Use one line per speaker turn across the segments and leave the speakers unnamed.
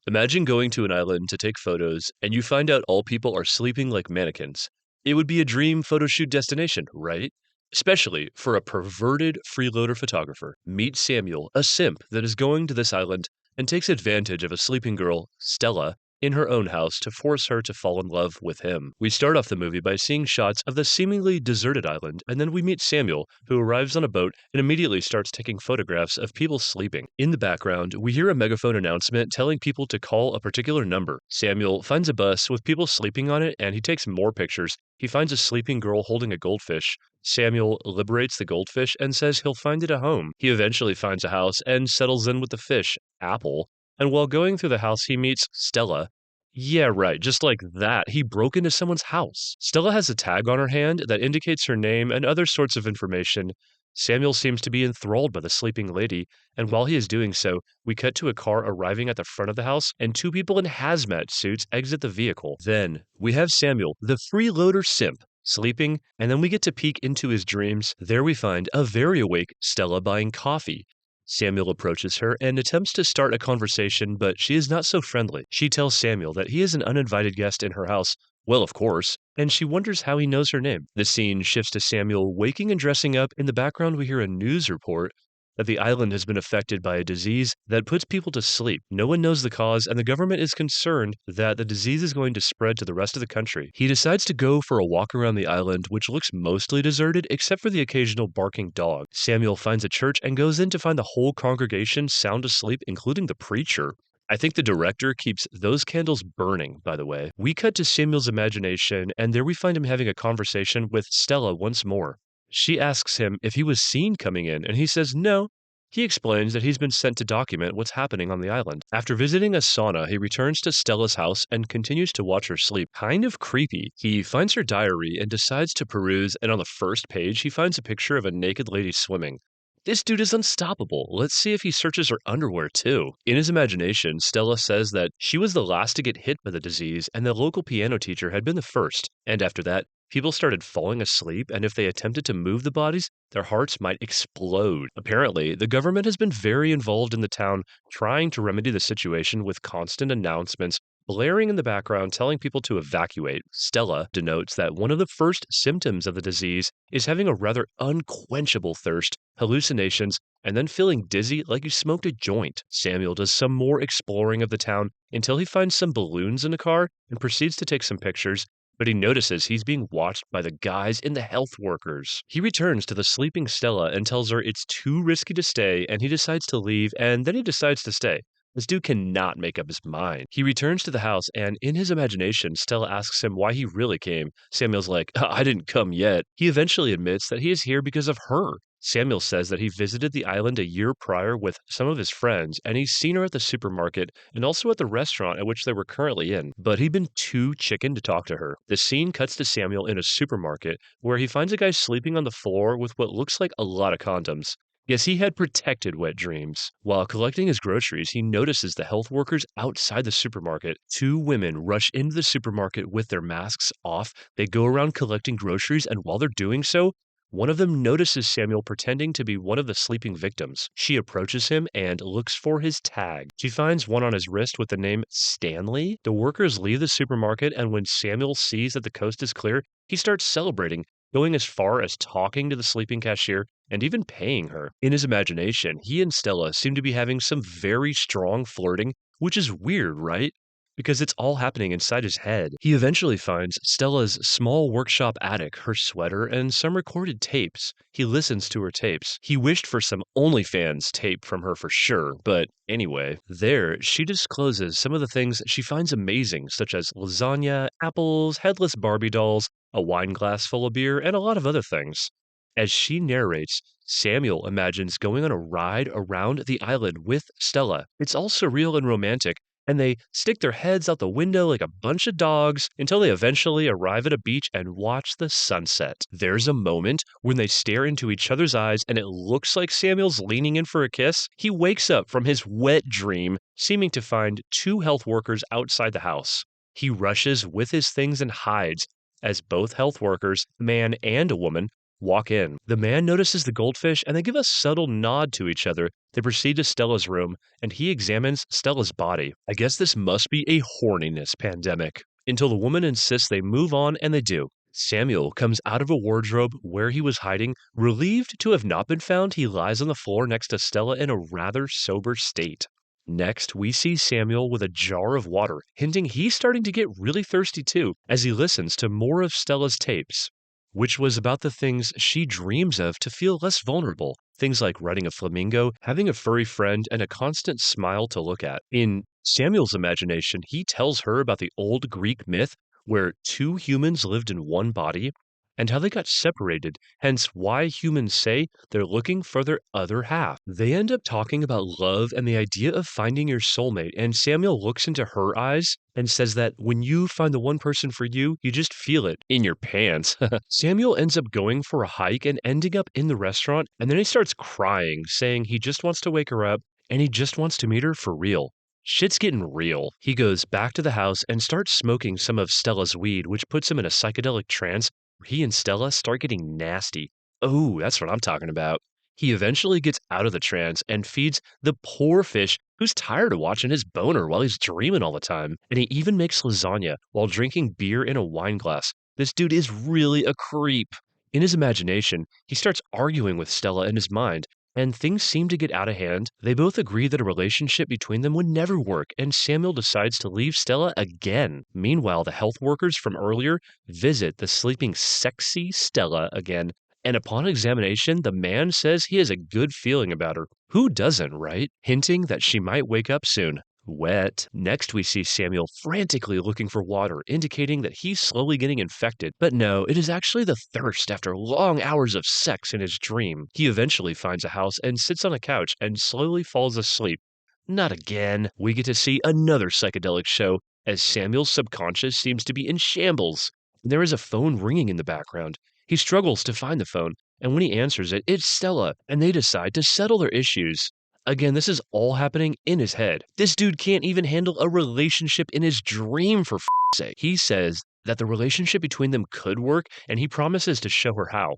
Imagine going to an island to take photos and you find out all people are sleeping like mannequins. It would be a dream photo shoot destination, right? Especially for a perverted freeloader photographer. Meet Samuel, a simp that is going to this island and takes advantage of a sleeping girl, Stella, in her own house to force her to fall in love with him. We start off the movie by seeing shots of the seemingly deserted island, and then we meet Samuel, who arrives on a boat and immediately starts taking photographs of people sleeping. In the background, we hear a megaphone announcement telling people to call a particular number. Samuel finds a bus with people sleeping on it, and he takes more pictures. He finds a sleeping girl holding a goldfish. Samuel liberates the goldfish and says he'll find it a home. He eventually finds a house and settles in with the fish, Apple, and while going through the house, he meets Stella. Yeah, right. Just like that, he broke into someone's house. Stella has a tag on her hand that indicates her name and other sorts of information. Samuel seems to be enthralled by the sleeping lady, and while he is doing so, we cut to a car arriving at the front of the house, and two people in hazmat suits exit the vehicle. Then, we have Samuel, the freeloader simp, sleeping, and then we get to peek into his dreams. There we find a very awake Stella buying coffee. Samuel approaches her and attempts to start a conversation, but she is not so friendly. She tells Samuel that he is an uninvited guest in her house. Well, of course, and she wonders how he knows her name. The scene shifts to Samuel waking and dressing up. In the background, we hear a news report that the island has been affected by a disease that puts people to sleep. No one knows the cause, and the government is concerned that the disease is going to spread to the rest of the country. He decides to go for a walk around the island, which looks mostly deserted except for the occasional barking dog. Samuel finds a church and goes in to find the whole congregation sound asleep, including the preacher. I think the director keeps those candles burning, by the way. We cut to Samuel's imagination, and there we find him having a conversation with Stella once more. She asks him if he was seen coming in, and he says no. He explains that he's been sent to document what's happening on the island. After visiting a sauna, he returns to Stella's house and continues to watch her sleep. Kind of creepy. He finds her diary and decides to peruse, and on the first page, he finds a picture of a naked lady swimming. This dude is unstoppable. Let's see if he searches her underwear too. In his imagination, Stella says that she was the last to get hit by the disease, and the local piano teacher had been the first. And after that, people started falling asleep, and if they attempted to move the bodies, their hearts might explode. Apparently, the government has been very involved in the town, trying to remedy the situation with constant announcements blaring in the background telling people to evacuate. Stella denotes that one of the first symptoms of the disease is having a rather unquenchable thirst, hallucinations, and then feeling dizzy like you smoked a joint. Samuel does some more exploring of the town until he finds some balloons in a car and proceeds to take some pictures, but he notices he's being watched by the guys in the health workers. He returns to the sleeping Stella and tells her it's too risky to stay, and he decides to leave, and then he decides to stay. This dude cannot make up his mind. He returns to the house, and in his imagination, Stella asks him why he really came. Samuel's like, I didn't come yet. He eventually admits that he is here because of her. Samuel says that he visited the island a year prior with some of his friends, and he's seen her at the supermarket and also at the restaurant at which they were currently in, but he'd been too chicken to talk to her. The scene cuts to Samuel in a supermarket where he finds a guy sleeping on the floor with what looks like a lot of condoms. Yes, he had protected wet dreams. While collecting his groceries, he notices the health workers outside the supermarket. Two women rush into the supermarket with their masks off. They go around collecting groceries, and while they're doing so, one of them notices Samuel pretending to be one of the sleeping victims. She approaches him and looks for his tag. She finds one on his wrist with the name Stanley. The workers leave the supermarket, and when Samuel sees that the coast is clear, he starts celebrating, going as far as talking to the sleeping cashier and even paying her. In his imagination, he and Stella seem to be having some very strong flirting, which is weird, right? Because it's all happening inside his head. He eventually finds Stella's small workshop attic, her sweater, and some recorded tapes. He listens to her tapes. He wished for some OnlyFans tape from her for sure, but anyway, there she discloses some of the things she finds amazing, such as lasagna, apples, headless Barbie dolls, a wine glass full of beer, and a lot of other things. As she narrates, Samuel imagines going on a ride around the island with Stella. It's all surreal and romantic, and they stick their heads out the window like a bunch of dogs until they eventually arrive at a beach and watch the sunset. There's a moment when they stare into each other's eyes and it looks like Samuel's leaning in for a kiss. He wakes up from his wet dream, seeming to find two health workers outside the house. He rushes with his things and hides as both health workers, a man and a woman, walk in. The man notices the goldfish and they give a subtle nod to each other. They proceed to Stella's room and he examines Stella's body. I guess this must be a horniness pandemic. Until the woman insists they move on and they do. Samuel comes out of a wardrobe where he was hiding. Relieved to have not been found, he lies on the floor next to Stella in a rather sober state. Next, we see Samuel with a jar of water, hinting he's starting to get really thirsty too, as he listens to more of Stella's tapes, which was about the things she dreams of to feel less vulnerable. Things like riding a flamingo, having a furry friend, and a constant smile to look at. In Samuel's imagination, he tells her about the old Greek myth where two humans lived in one body and how they got separated, hence why humans say they're looking for their other half. They end up talking about love and the idea of finding your soulmate, and Samuel looks into her eyes and says that when you find the one person for you, you just feel it in your pants. Samuel ends up going for a hike and ending up in the restaurant, and then he starts crying, saying he just wants to wake her up and he just wants to meet her for real. Shit's getting real. He goes back to the house and starts smoking some of Stella's weed, which puts him in a psychedelic trance where he and Stella start getting nasty. Oh, that's what I'm talking about. He eventually gets out of the trance and feeds the poor fish who's tired of watching his boner while he's dreaming all the time. And he even makes lasagna while drinking beer in a wine glass. This dude is really a creep. In his imagination, he starts arguing with Stella in his mind, and things seem to get out of hand. They both agree that a relationship between them would never work, and Samuel decides to leave Stella again. Meanwhile, the health workers from earlier visit the sleeping sexy Stella again, and upon examination, the man says he has a good feeling about her. Who doesn't, right? Hinting that she might wake up soon. Wet. Next, we see Samuel frantically looking for water, indicating that he's slowly getting infected. But no, it is actually the thirst after long hours of sex in his dream. He eventually finds a house and sits on a couch and slowly falls asleep. Not again. We get to see another psychedelic show as Samuel's subconscious seems to be in shambles. There is a phone ringing in the background. He struggles to find the phone, and when he answers it, it's Stella, and they decide to settle their issues. Again, this is all happening in his head. This dude can't even handle a relationship in his dream, for sake. He says that the relationship between them could work, and he promises to show her how.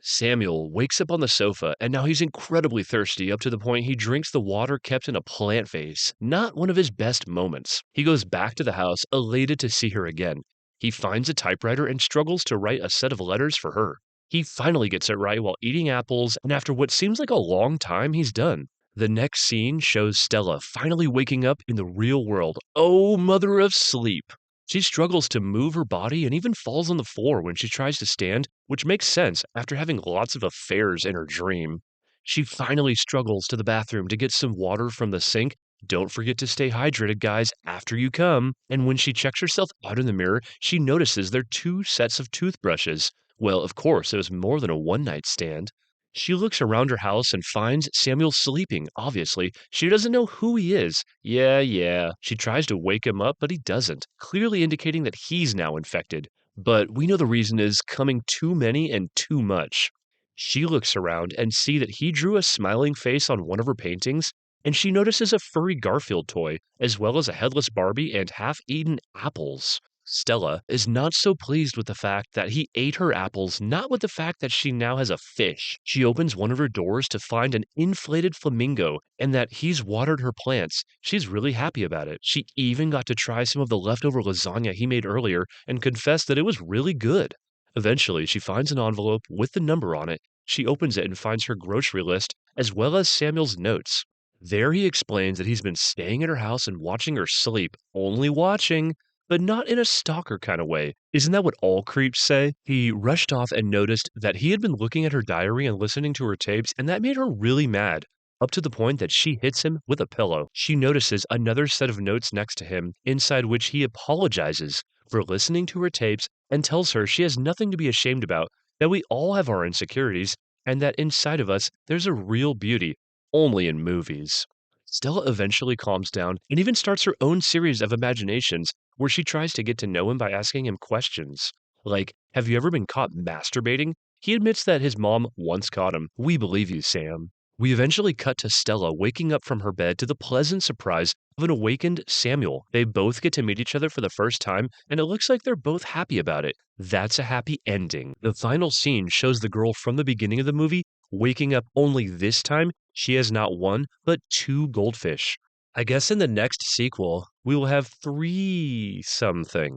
Samuel wakes up on the sofa, and now he's incredibly thirsty up to the point he drinks the water kept in a plant vase. Not one of his best moments. He goes back to the house, elated to see her again. He finds a typewriter and struggles to write a set of letters for her. He finally gets it right while eating apples, and after what seems like a long time, he's done. The next scene shows Stella finally waking up in the real world. Oh, mother of sleep. She struggles to move her body and even falls on the floor when she tries to stand, which makes sense after having lots of affairs in her dream. She finally struggles to the bathroom to get some water from the sink. Don't forget to stay hydrated, guys, after you come. And when she checks herself out in the mirror, she notices there are two sets of toothbrushes. Well, of course, it was more than a one-night stand. She looks around her house and finds Samuel sleeping, obviously. She doesn't know who he is. Yeah. She tries to wake him up, but he doesn't, clearly indicating that he's now infected. But we know the reason is coming too many and too much. She looks around and see that he drew a smiling face on one of her paintings, and she notices a furry Garfield toy, as well as a headless Barbie and half-eaten apples. Stella is not so pleased with the fact that he ate her apples, not with the fact that she now has a fish. She opens one of her doors to find an inflated flamingo and that he's watered her plants. She's really happy about it. She even got to try some of the leftover lasagna he made earlier and confessed that it was really good. Eventually, she finds an envelope with the number on it. She opens it and finds her grocery list as well as Samuel's notes. There he explains that he's been staying at her house and watching her sleep. Only watching, but not in a stalker kind of way. Isn't that what all creeps say? He rushed off and noticed that he had been looking at her diary and listening to her tapes, and that made her really mad, up to the point that she hits him with a pillow. She notices another set of notes next to him, inside which he apologizes for listening to her tapes and tells her she has nothing to be ashamed about, that we all have our insecurities, and that inside of us there's a real beauty, only in movies. Stella eventually calms down and even starts her own series of imaginations where she tries to get to know him by asking him questions. Like, have you ever been caught masturbating? He admits that his mom once caught him. We believe you, Sam. We eventually cut to Stella waking up from her bed to the pleasant surprise An awakened Samuel. They both get to meet each other for the first time, and it looks like they're both happy about it. That's a happy ending. The final scene shows the girl from the beginning of the movie waking up, only this time she has not one, but two goldfish. I guess in the next sequel, we will have three something.